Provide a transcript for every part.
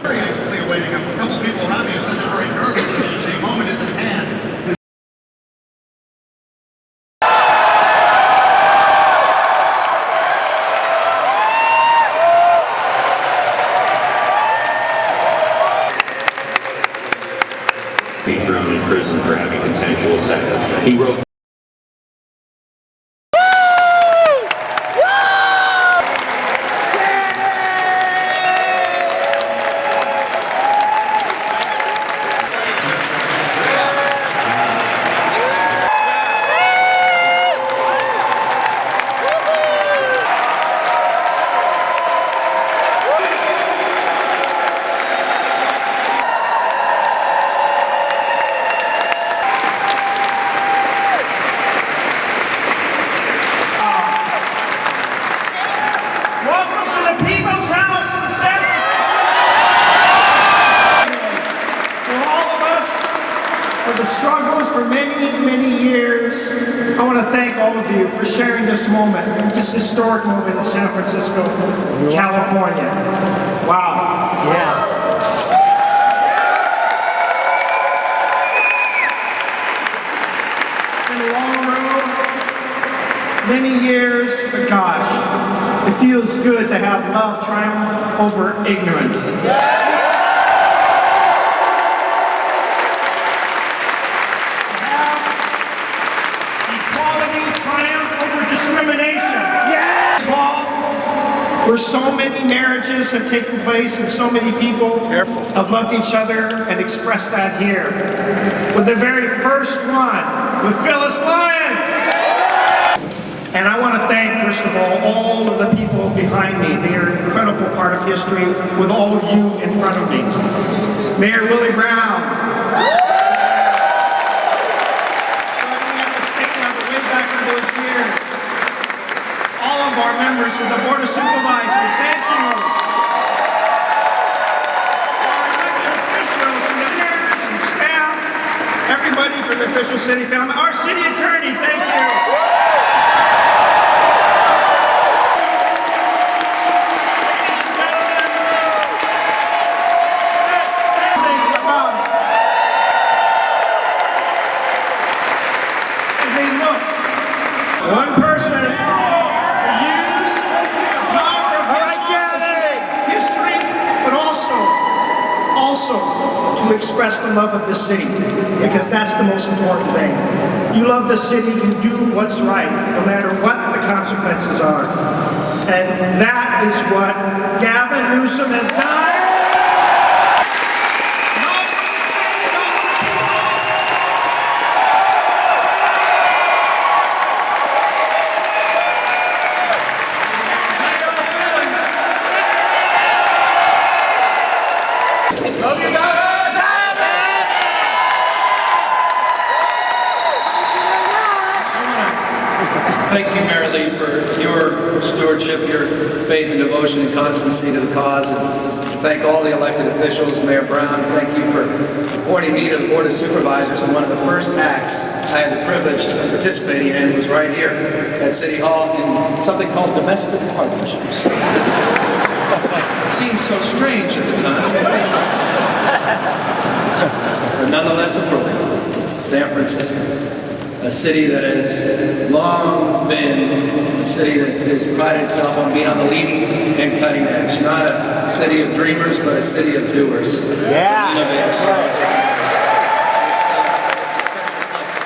Very anxiously awaiting. A couple of people around me have said they're very nervous. The moment is at hand. Be thrown in prison for having consensual sex. He wrote. The struggles for many years. I want to thank all of you for sharing this moment, this historic moment in San Francisco, California. Wow. Yeah. It's been a long road, many years, but gosh, it feels good to have love triumph over ignorance. Where so many marriages have taken place and so many people have loved each other and expressed that here. With the very first one, with Phyllis Lyon. And I want to thank, first of all of the people behind me. They are an incredible part of history with all of you in front of me. Mayor Willie Brown. Starting at the state level way back in those years. All of our members of the Board of Supervisors, thank you. Our elected officials and the mayors and staff, everybody from the official city family. Our city attorney, thank you. One person use the power of history, but also to express the love of the city, because that's the most important thing. You love the city, you do what's right, no matter what the consequences are. And that is what Gavin Newsom has done. Thank you, Mayor Lee, for your stewardship, your faith and devotion and constancy to the cause. And thank all the elected officials. Mayor Brown, thank you for appointing me to the Board of Supervisors. And one of the first acts I had the privilege of participating in was right here at City Hall in something called domestic partnerships. It seemed so strange at the time, but nonetheless appropriate. San Francisco. A city that has long been a city that has prided itself on being on the leading and cutting edge. Not a city of dreamers, but a city of doers. Yeah. Innovators. It's a special place.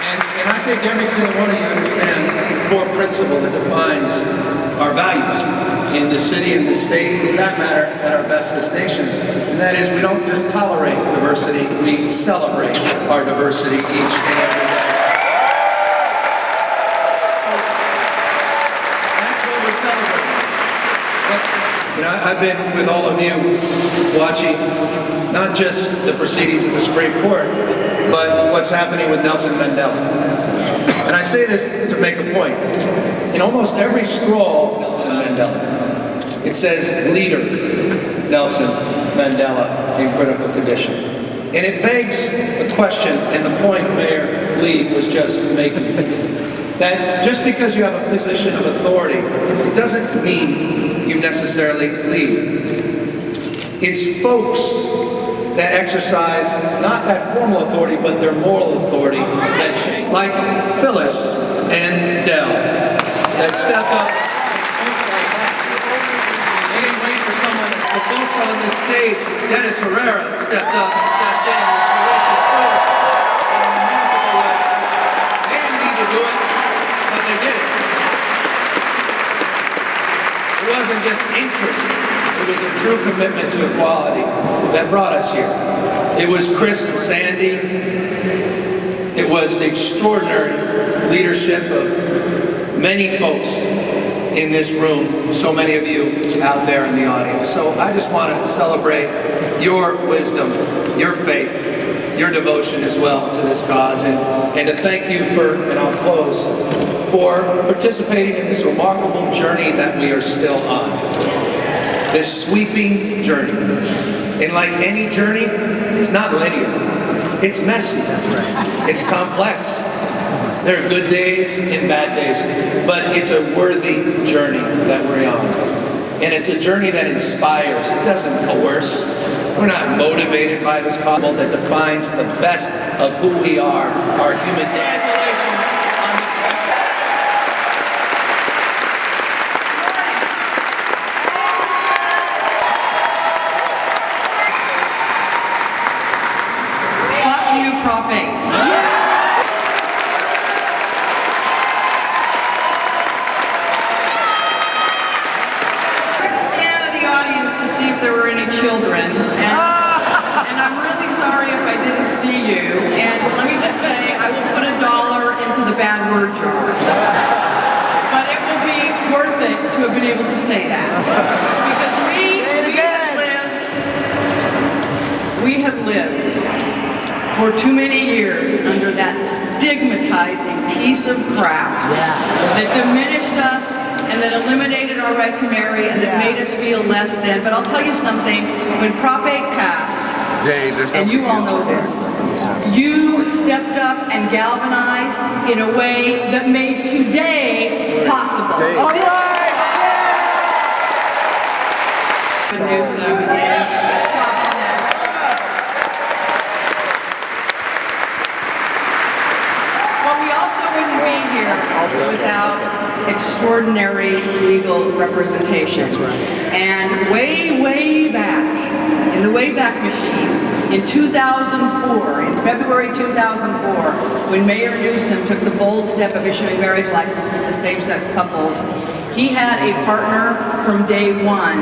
And I think every single one of you understand the core principle that defines our values in the city and the state, and for that matter, at our best, this nation. And that is, we don't just tolerate diversity, we celebrate our diversity each and every day. That's what we're celebrating. You know, I've been with all of you watching not just the proceedings of the Supreme Court, but what's happening with Nelson Mandela. And I say this to make a point. In almost every scroll, Nelson Mandela, it says leader Nelson Mandela in critical condition. And it begs the question, and the point Mayor Lee was just making, that just because you have a position of authority, it doesn't mean you necessarily lead. It's folks that exercise not that formal authority, but their moral authority that change. Like Phyllis and Dell, that stepped up. They didn't wait for someone. It's the folks on this stage. It's Dennis Herrera that stepped up and stepped in with Teresa Stewart in a remarkable way. They didn't need to do it, but they did it. It wasn't just interest. It was a true commitment to equality that brought us here. It was Chris and Sandy. It was the extraordinary leadership of many folks in this room, so many of you out there in the audience. So I just want to celebrate your wisdom, your faith, your devotion as well to this cause, and to thank you for, and I'll close, for participating in this remarkable journey that we are still on. This sweeping journey. And like any journey, it's not linear. It's messy. It's complex. There are good days and bad days, but it's a worthy journey that we're on. And it's a journey that inspires. It doesn't coerce. We're not motivated by this cause that defines the best of who we are, our human. Congratulations on this effort. Fuck you, propping. Quick scan of the audience to see if there were any children, and I'm really sorry if I didn't see you. And let me just say, I will put $1 into the bad word jar, but it will be worth it to have been able to say that, because we have lived for too many years under that stigmatizing piece of crap that diminished us and that eliminated our right to marry and that made us feel less than. But I'll tell you something, when Prop 8 passed, and you all know this, you stepped up and galvanized in a way that made today possible. Newsom is without extraordinary legal representation. And way back, in the Wayback Machine, in 2004, in February 2004, when Mayor Newsom took the bold step of issuing marriage licenses to same-sex couples, he had a partner from day one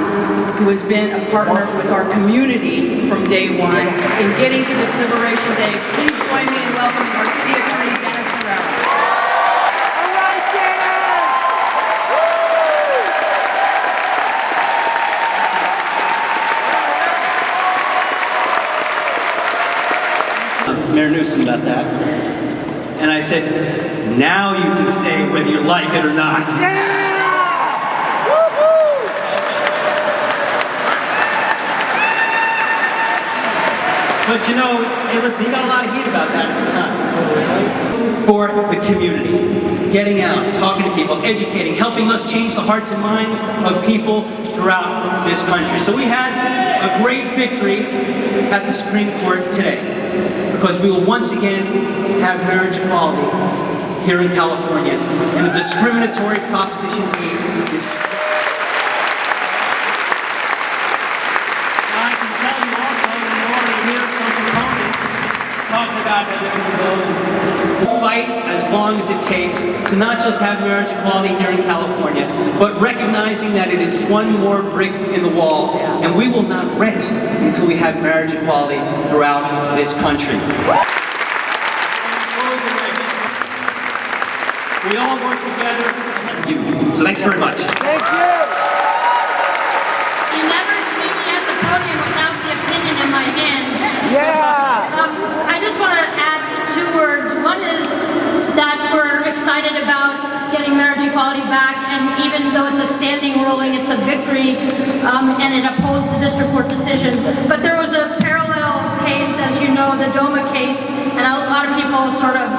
who has been a partner with our community from day one in getting to this Liberation Day. Please join me in welcoming our City Attorney, Dennis Herrera. Mayor Newsom about that. And I said, now you can say whether you like it or not. But you know, hey listen, he got a lot of heat about that at the time. For the community, getting out, talking to people, educating, helping us change the hearts and minds of people throughout this country. So we had a great victory at the Supreme Court today, because we will once again have marriage equality here in California. And the discriminatory Proposition 8 is... Now I can tell you also, and you already hear some proponents talking about how they're going to go fight as long as it takes to not just have marriage equality here in California, but recognizing that it is one more brick in the wall, and we will not rest until we have marriage equality throughout this country. We all work together. So thanks very much. Thank you. You never see me at the podium without the opinion in my hand. Yeah. I just want to add 2 words. One is that we're excited about getting marriage equality back, and even though it's a standing ruling, it's a victory, and it upholds the district court decision. But there was a parallel case as you know, the DOMA case, and a lot of people sort of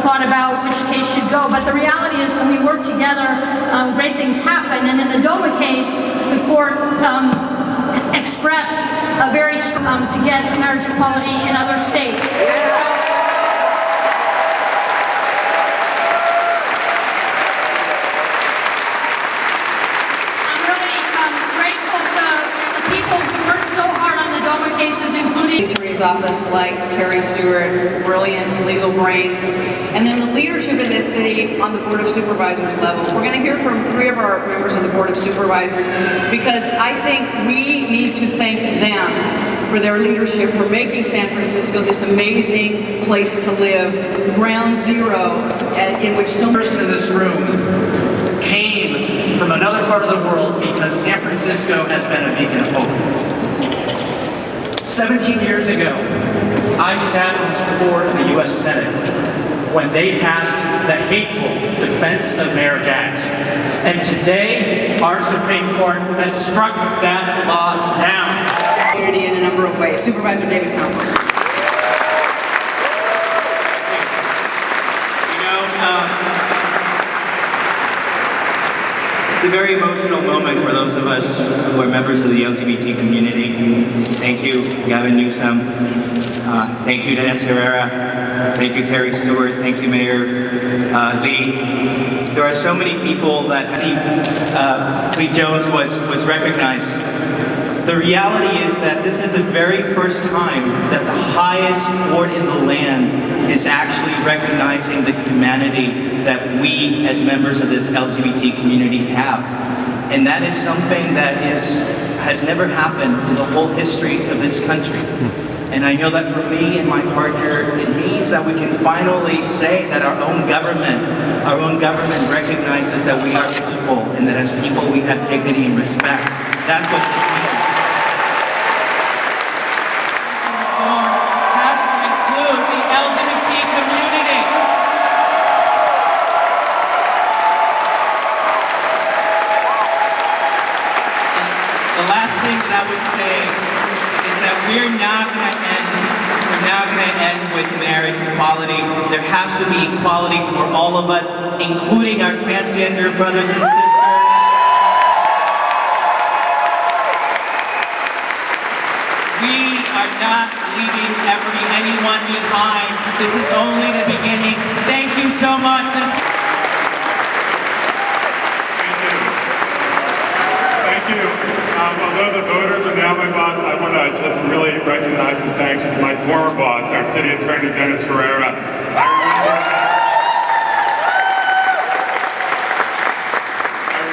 thought about which case should go, but the reality is when we work together, great things happen, and in the DOMA case, the court expressed a very strong to get marriage equality in other states. So, Attorney's office, like Terry Stewart, brilliant legal brains, and then the leadership in this city on the Board of Supervisors level. We're going to hear from 3 of our members of the Board of Supervisors because I think we need to thank them for their leadership, for making San Francisco this amazing place to live, ground zero in which so person in this room came from another part of the world because San Francisco has been a beacon of hope. 17 years ago, I sat on the floor of the U.S. Senate when they passed the hateful Defense of Marriage Act. And today, our Supreme Court has struck that law down. In a number of ways. Supervisor David Campos. It's a very emotional moment for those of us who are members of the LGBT community. Thank you, Gavin, Newsom. Thank you, Herrera. Thank you, Terry Stewart. Thank you, Mayor Lee. There are so many people that Lee Jones was recognized. The reality is that this is the very first time that the highest court in the land is actually recognizing the humanity that we as members of this LGBT community have. And that is something that has never happened in the whole history of this country. And I know that for me and my partner, it means that we can finally say that our own government recognizes that we are people, and that as people we have dignity and respect. That's what this means. We're not going to end with marriage equality. There has to be equality for all of us, including our transgender brothers and sisters. We are not leaving anyone behind. This is only the beginning. Thank you so much. Thank you. Although the voters are now my boss, I want to just really recognize and thank my former boss, our city attorney, Dennis Herrera. I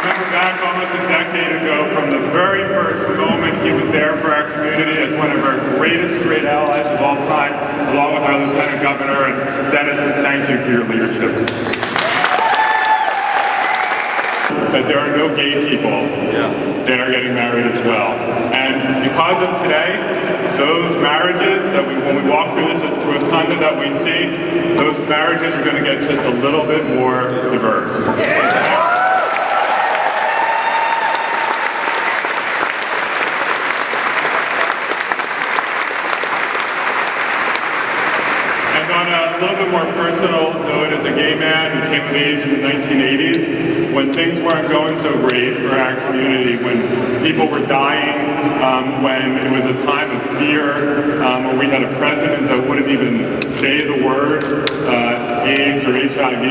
remember back almost a decade ago, from the very first moment he was there for our community as one of our greatest straight allies of all time, along with our Lieutenant Governor. And Dennis, thank you for your leadership. That there are no gay people that are getting married as well. And because of today, those marriages that when we walk through this rotunda that we see, those marriages are going to get just a little bit more diverse. A little bit more personal note, as a gay man who came of age in the 1980s, when things weren't going so great for our community, when people were dying, when it was a time of fear, when we had a president that wouldn't even say the word AIDS or HIV,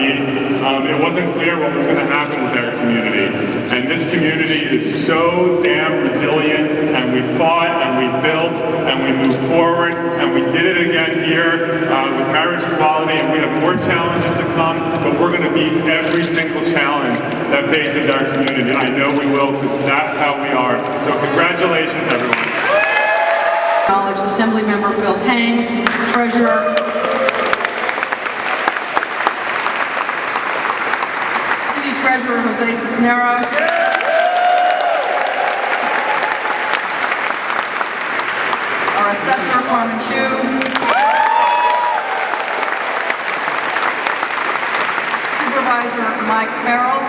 it wasn't clear what was going to happen with our community. And this community is so damn resilient, and we fought, and we built, and we moved forward, and we did it again here with marriage equality, and we have more challenges to come, but we're going to meet every single challenge that faces our community. I know we will, because that's how we are. So congratulations, everyone. Acknowledge Assembly Member Phil Tang, Treasurer, City Treasurer Jose Cisneros, our Assessor Carmen Chu, Supervisor Mike Farrell,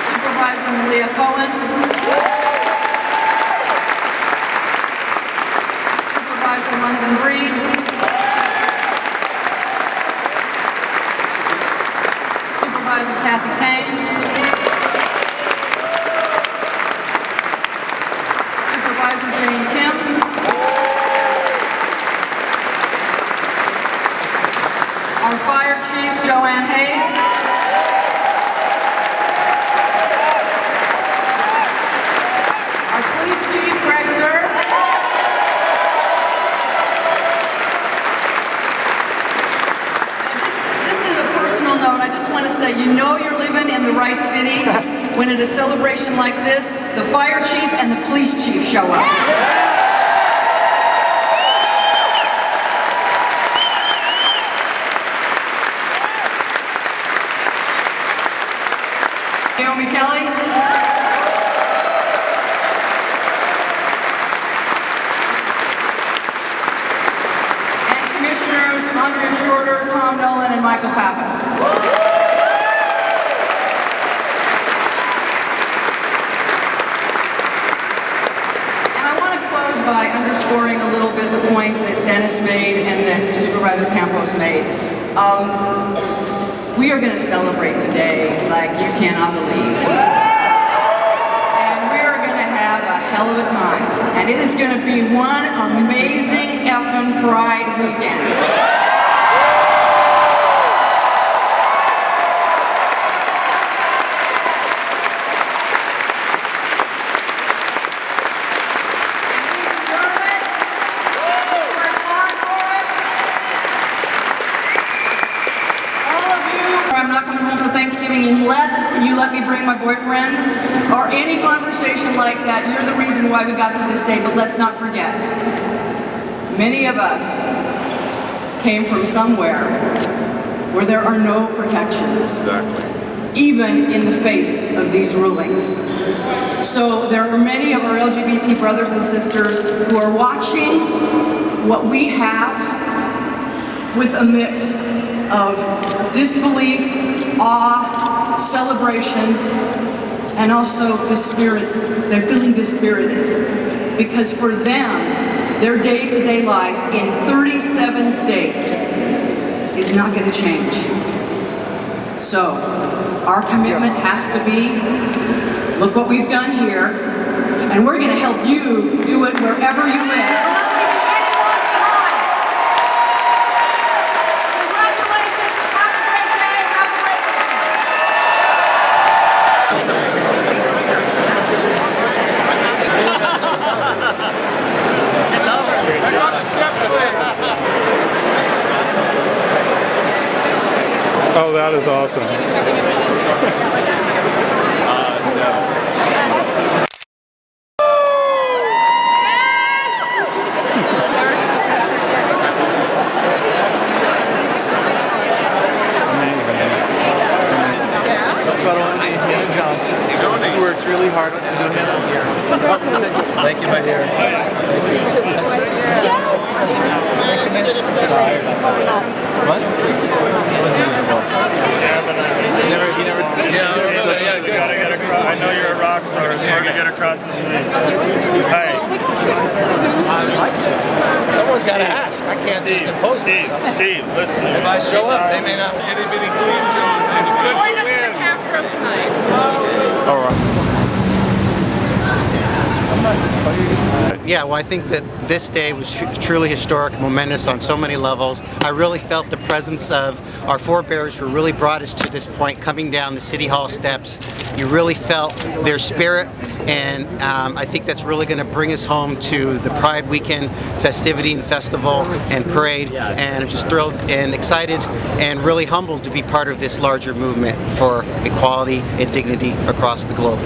Supervisor Malia Cohen, Supervisor Kathy Tang. Supervisor Jane Kim. Our Fire Chief Joanne Hayes. Our Police Chief Greg Sir. I just want to say, you know you're living in the right city when at a celebration like this, the fire chief and the police chief show up. Naomi Kelly. And Commissioners Andrea Shorter, Tom Nolan, and Michael Pappas. By underscoring a little bit the point that Dennis made and that Supervisor Campos made. We are going to celebrate today like you cannot believe. And we are going to have a hell of a time. And it is going to be one amazing effing Pride weekend. Unless you let me bring my boyfriend or any conversation like that, you're the reason why we got to this day. But let's not forget, many of us came from somewhere where there are no protections, even in the face of these rulings. So there are many of our LGBT brothers and sisters who are watching what we have with a mix of disbelief, awe, celebration, and also they're feeling dispirited because for them, their day-to-day life in 37 states is not going to change. So our commitment has to be, look what we've done here, and we're going to help you do it wherever you live. Oh, that is awesome. You worked really hard on doing it here. Thank you, my dear. What? Yeah, good. Gotta get across. I know you're a rock star. It's hard to get across the street. Hey. Someone's got to ask. I can't just impose myself. Steve, listen. If I show up, they may not. Itty bitty Cleve Jones. It's good to win. Join us in the Castro tonight. All right. Yeah, well, I think that this day was truly historic, momentous on so many levels. I really felt the presence of our forebears who really brought us to this point, coming down the City Hall steps. You really felt their spirit, and I think that's really going to bring us home to the Pride Weekend festivity and festival and parade. And I'm just thrilled and excited and really humbled to be part of this larger movement for equality and dignity across the globe.